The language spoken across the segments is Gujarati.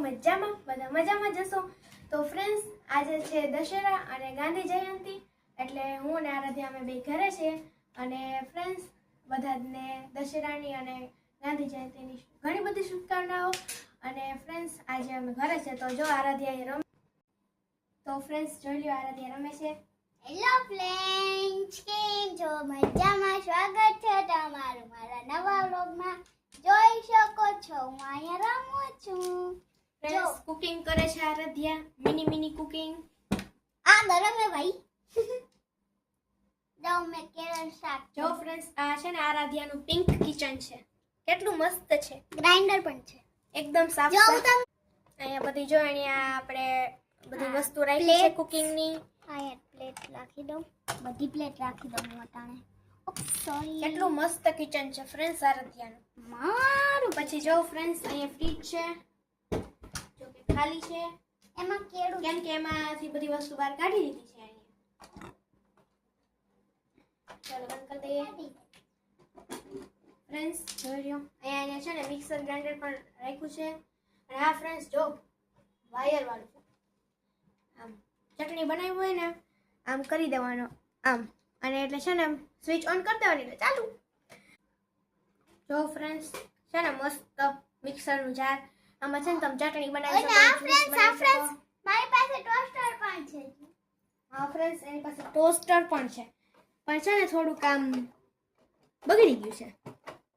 મજામાં? બધા મજામાં જશો? તો ફ્રેન્ડ્સ, આજે છે દશેરા અને ગાંધી જયંતિ, એટલે હું અને આરાધ્યા અમે બે ઘરે છે. અને ફ્રેન્ડ્સ, બધાને દશેરાની અને ગાંધી જયંતિની ઘણી બધી શુભકામનાઓ. અને ફ્રેન્ડ્સ, આજે અમે ઘરે છે તો જો આરાધ્યા રમે. તો ફ્રેન્ડ્સ, જોઈ લ્યો આરાધ્યા રમે છે. હેલો ફ્રેન્ડ્સ, કેમ છો? મજામાં? સ્વાગત છે તમારું મારા નવા વ્લોગમાં. જોઈ શકો છો હું અહીંયા રમું છું. ફ્રેન્ડ્સ, કુકિંગ કરે છે આરાધ્યા, મિની કુકિંગ. આ ગરમ હે ભાઈ. જો મેં કેરળ શાક. જો ફ્રેન્ડ્સ, આ છે ને આરાધ્યાનું પિંક કિચન છે. કેટલું મસ્ત છે. ગ્રાઇન્ડર પણ છે. એકદમ સાફ. જો અહીંયા બધી જો અહીંયા આપણે બધી વસ્તુ રાખી છે કુકિંગની. અહીંયા પ્લેટ રાખી દઉં. બધી પ્લેટ રાખી દઉં હું અટાણે. સોરી. કેટલું મસ્ત કિચન છે ફ્રેન્ડ્સ આરાધ્યાનું. મારું પછી જો ફ્રેન્ડ્સ, અહીંયા ફ્રીજ છે, જો કે ખાલી છે. એમાં કેળું કેમ કે એમાંથી બધી વસ્તુ બહાર કાઢી દીધી છે અહીંયા. ચાલો બંધ કરી દઈએ. ફ્રેન્ડ્સ, જોઈ લ્યો અહીંયા છે ને મિક્સર ગ્રાઇન્ડર પણ રાખ્યું છે. અને આ ફ્રેન્ડ્સ જો વાયર વાળું છે. આમ ચટણી બનાવી હોય ને આમ કરી દેવાનો આમ, અને એટલે છે ને સ્વિચ ઓન કરી દેવાની એટલે ચાલુ. જો ફ્રેન્ડ્સ, છે ને મસ્ત મિક્સરનું જાર. આમાં છે ને તમે ચટણી બનાવી શકો. મારી પાસે ટોસ્ટર પણ છે. હા ફ્રેન્ડ્સ, એની પાસે ટોસ્ટર પણ છે, પણ છે ને થોડું કામ બગડી ગયું છે.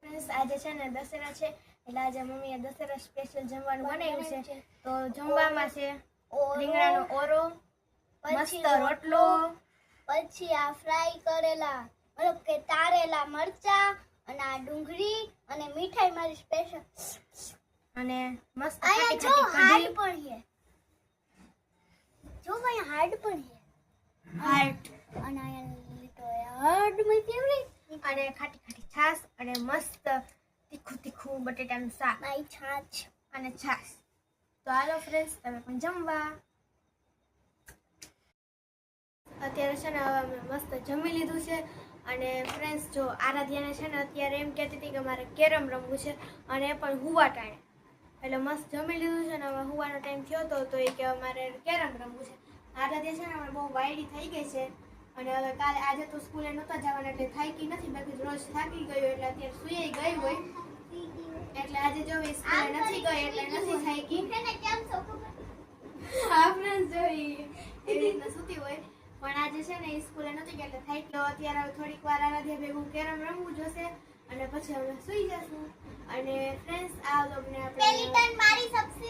ફ્રેન્ડ્સ, આજે છે ને દશેરા છે, એટલે આજે મમ્મીએ દશેરા સ્પેશિયલ જમવાનું બનાવ્યું છે. તો જમવામાં છે રીંગણાનો ઓરો, મસ્ત રોટલો, પછી આ ફ્રાય કરેલા મતલબ કે તારેલા મરચા, અને આ ડુંગળી, અને મીઠાઈ મારી સ્પેશિયલ. અને મસ્ત અહીંયા જો હાર્ડ પણ છે. જો ભાઈ હાર્ડ પણ છે. હાર્ટ, અને અહીંયા લીટો હાર્ડ માય ફેવરિટ. અને ખાટી છાશ, અને મસ્ત તીખું બટેટાનું શાક, મારી છાછ અને છાશ. તો હાલો ફ્રેન્ડ્સ, તમે પણ જમવા. અત્યારે છે ને હવે અમે મસ્ત જમી લીધું છે. અને ફ્રેન્ડ્સ, જો આરાધ્યાને છે ને અત્યારે એમ કહેતી હતી કે મારે કેરમ રમવું છે, અને એ પણ હુવા ટાણે. એટલે મસ્ત જમી લીધું છે ને હવે હુવાનો ટાઈમ થયો તો એ કે મારે કેરમ રમવું છે. આરાધ્યા છે ને હવે બહુ વાયડી થઈ ગઈ છે, અને હવે કાલે આજે તો સ્કૂલે નહોતા જવાના એટલે થાકી નથી, બાકી રોજ થાકી ગયો એટલે અત્યારે સુઈ ગઈ હોય. એટલે આજે જો સ્કૂલે નથી ગઈ એટલે નથી થાકી. એને કેમ છો ખબર? હા ફ્રેન્ડ્સ, જો એવી રીતના સૂતી હોય. પણ આજે છે ને સ્કૂલે નથી ગયા એટલે થાકી ગયો. અત્યારે હવે થોડીક વાર આરાધ્યા ભેગું કેરમ રમવું જોશે, અને પછી હવે સુઈ જશું. અને ફ્રેન્ડ્સ, આ વ્લોગને આપણે પેલી ટર્ન મારી સબસે